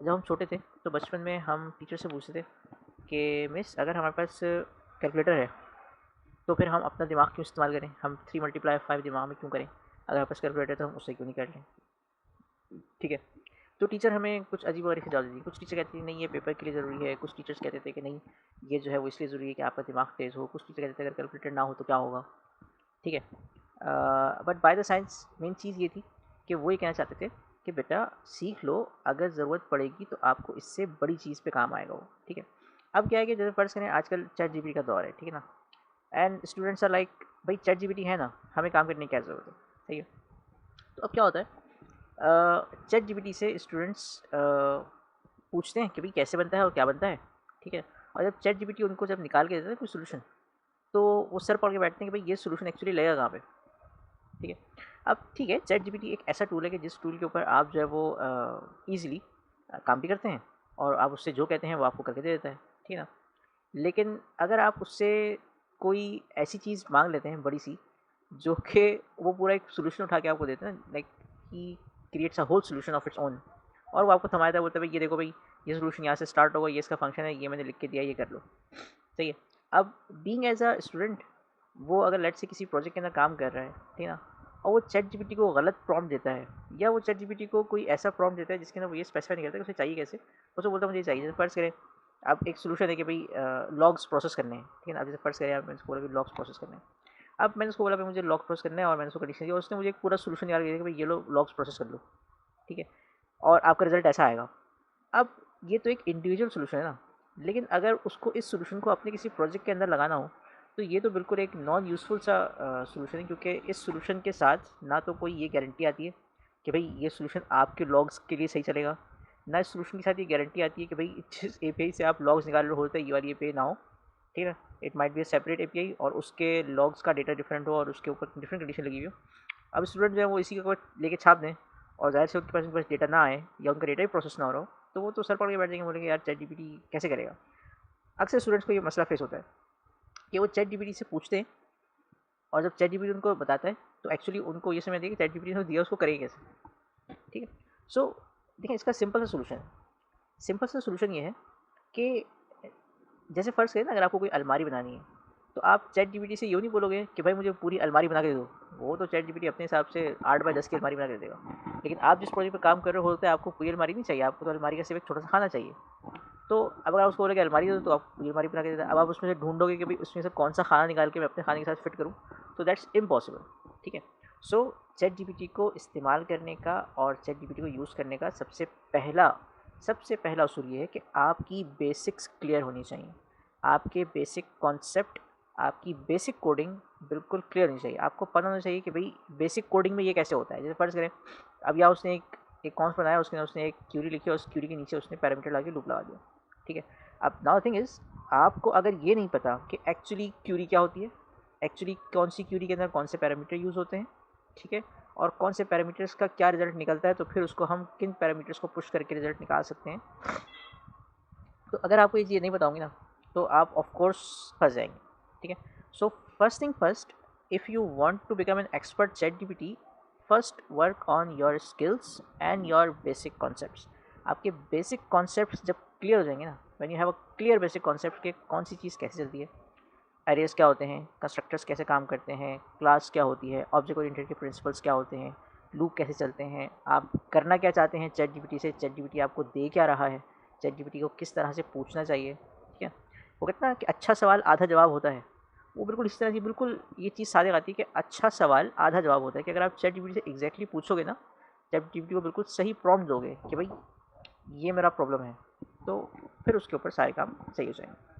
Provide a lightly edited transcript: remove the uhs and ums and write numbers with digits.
जब हम छोटे थे तो बचपन में हम टीचर से पूछते थे कि मिस अगर हमारे पास कैलकुलेटर है तो फिर हम अपना दिमाग क्यों इस्तेमाल करें, हम 3 × 5 दिमाग में क्यों करें, अगर हमारे पास कैलकुलेटर है तो हम उससे क्यों नहीं कर लें। ठीक है, तो टीचर हमें कुछ अजीब और जवाब देती, कुछ टीचर कहती नहीं ये पेपर के लिए ज़रूरी है, कुछ टीचर्स कहते थे कि नहीं ये जो है वो इसलिए ज़रूरी है कि आपका दिमाग तेज़ हो, कुछ टीचर कहते थे अगर कैलकुलेटर ना हो तो क्या होगा। ठीक है, but by the science main चीज़ ये थी कि वो ये कहना चाहते थे कि बेटा सीख लो, अगर ज़रूरत पड़ेगी तो आपको इससे बड़ी चीज़ पे काम आएगा वो। ठीक है, अब क्या है कि जैसे फ़र्ज़ करें आजकल चैट जीपीटी का दौर है, ठीक है ना, एंड स्टूडेंट्स आर लाइक भाई चैट जीपीटी है ना, हमें काम करने की क्या ज़रूरत है। सही है, तो अब क्या होता है, चैट जीपीटी से स्टूडेंट्स पूछते हैं कि भाई कैसे बनता है और क्या बनता है। ठीक है, और जब चैट जीपीटी उनको जब निकाल के देता है कोई सोल्यूशन, तो वो सर पकड़ के बैठते हैं कि भाई ये सोल्यूशन एक्चुअली लगेगा कहाँ पे। ठीक है, अब ठीक है चैट जीपीटी एक ऐसा टूल है कि जिस टूल के ऊपर आप जो है वो ईजिली काम भी करते हैं और आप उससे जो कहते हैं वो आपको करके दे देता है। ठीक है ना, लेकिन अगर आप उससे कोई ऐसी चीज़ मांग लेते हैं बड़ी सी, जो कि वो पूरा एक सोल्यूशन उठा के आपको देते हैं, like he creates a whole solution of its own, और वो आपको थमाता है, बोलता है भाई ये देखो भाई ये सोल्यूशन यहाँ से स्टार्ट होगा, ये इसका फंक्शन है, ये मैंने लिख के दिया, ये कर लो। सही है, अब बीइंग एज अ स्टूडेंट वो अगर लेट से किसी प्रोजेक्ट के अंदर काम कर रहा है, ठीक है ना, और वो चैट जीपीटी को गलत प्रॉम्प्ट देता है, या वो चैट जीपीटी को कोई ऐसा प्रॉम्प्ट देता है जिसके अंदर वो ये स्पेसिफाई नहीं करता कि उसे चाहिए कैसे, उसे बोलता है मुझे ये चाहिए। जैसे फ़र्ज़ करें अब एक सोल्यूशन है कि भाई लॉग्स प्रोसेस करने हैं, ठीक है ना, अब जैसे फ़र्ज़ करें आप, मैंने उसको बोला कि लॉग्स प्रोसेस करने हैं। अब मैंने उसको बोला भाई मुझे लॉग प्रोसेस करना है और मैंने उसको कंडीशन दी और उसने मुझे एक पूरा सोल्यूशन याद किया कि भाई ये लो लॉग्स प्रोसेस कर लो। ठीक है, और आपका रिजल्ट ऐसा आएगा। अब ये तो एक इंडिविजुअल सॉल्यूशन है ना, लेकिन अगर उसको इस सॉल्यूशन को अपने किसी प्रोजेक्ट के अंदर लगाना हो, तो ये तो बिल्कुल एक नॉन यूज़फुल सा सॉल्यूशन है, क्योंकि इस सॉल्यूशन के साथ ना तो कोई ये गारंटी आती है कि भाई ये सॉल्यूशन आपके लॉग्स के लिए सही चलेगा, ना इस सॉल्यूशन के साथ ये गारंटी आती है कि भाई जिस एपीआई से आप लॉग्स निकाल रहे होते हैं ये वाली एपीआई ना हो। ठीक है, it might be a separate API और उसके लॉग्स का डेटा डिफरेंट हो और उसके ऊपर डिफरेंट कंडीशन लगी हुई हो। अब स्टूडेंट जो है वो इसी का लेके छाप दें और ज़ाहिर से उनके पास डेटा ना आए या उनका डेटा ही प्रोसेस ना हो रहा हो, तो वो तो सर पकड़ के बैठ जाएंगे, बोलेंगे यार चैट जीपीटी कैसे करेगा। अक्सर स्टूडेंट्स को ये मसला फेस होता है कि वो चैट जीपीटी से पूछते हैं और जब चैट जीपीटी उनको बताता है तो एक्चुअली उनको ये समझ आती है कि चैट जीपीटी ने दिया उसको करेगी कैसे। ठीक है, सो देखिए इसका सिंपल सा सोल्यूशन है। सिंपल सा सोल्यूशन ये है कि जैसे फ़र्ज़ करें ना, अगर आपको कोई अलमारी बनानी है, तो आप चैट जीपीटी से यूँ नहीं बोलोगे कि भाई मुझे पूरी अलमारी बना के दे दो। वो तो चैट जीपीटी अपने हिसाब से 8 बाय 10 की अलमारी बना के दे देगा। लेकिन आप जिस प्रोजेक्ट पे काम कर रहे हो होता है आपको पूरी अलमारी नहीं चाहिए, आपको तो अलमारी का सिर्फ एक छोटा-सा खाना चाहिए। तो अब अगर आप उसको बोलोगे अलमारी दे दो, तो आप पूरी अलमारी बना के दे देगा। अब आप उसमें से ढूँढोगे कि भाई उसमें से कौन-सा खाना निकाल के मैं अपने खाने के साथ फिट करूँ, तो दैट्स इम्पॉसिबल। ठीक है? सो चैट जीपीटी को इस्तेमाल करने का और चैट जीपीटी को यूज़ करने का सबसे पहला उसूल ये है कि आपकी बेसिक्स क्लियर होनी चाहिए। आपके बेसिक कॉन्सेप्ट, आपकी बेसिक कोडिंग बिल्कुल क्लियर होनी चाहिए। आपको पता होना चाहिए कि भाई बेसिक कोडिंग में ये कैसे होता है। जैसे फ़र्ज़ करें अब यहाँ उसने एक कॉन्स बनाया, उसके अंदर उसने एक क्यूरी लिखी और उस क्यूरी के नीचे उसने पैरामीटर लगा के लूप लगा दिया। ठीक है, अब नाउ थिंग इज़, आपको अगर ये नहीं पता कि एक्चुअली क्यूरी क्या होती है, एक्चुअली कौन सी क्यूरी के अंदर कौन से पैरामीटर यूज़ होते हैं, ठीक है, और कौन से पैरामीटर्स का क्या रिजल्ट निकलता है, तो फिर उसको हम किन पैरामीटर्स को पुश करके रिजल्ट निकाल सकते हैं। तो अगर आपको ये चीज़ नहीं बताऊँगी ना, तो आप ऑफ कोर्स फँस जाएँगे। ठीक है? So first thing first, if you want to become an expert ChatGPT, first work on your skills and your basic concepts. आपके बेसिक कॉन्सेप्ट्स जब क्लियर हो जाएंगे ना, when you have a clear basic concept कि कौन सी चीज़ कैसे चलती है, अरेज क्या होते हैं, कंस्ट्रक्टर्स कैसे काम करते हैं, क्लास क्या होती है, ऑब्जेक्ट ओरिएंटेड के प्रिंसिपल्स क्या होते हैं, लूप कैसे चलते हैं, आप करना क्या चाहते हैं चैट जीपीटी से, चैट जीपीटी आपको दे क्या रहा है, चैट जीपीटी को किस तरह से पूछना चाहिए। ठीक है, वो कहते हैं ना कि अच्छा सवाल आधा जवाब होता है, वो बिल्कुल इस तरह की बिल्कुल ये चीज़ साझा आती है कि अच्छा सवाल आधा जवाब होता है, कि अगर आप चैट जीपीटी से एग्जैक्टली पूछोगे ना, चैट जीपीटी को बिल्कुल सही प्रॉम्प्ट दोगे कि भाई ये मेरा प्रॉब्लम है, तो फिर उसके ऊपर सारे काम सही हो जाएंगे।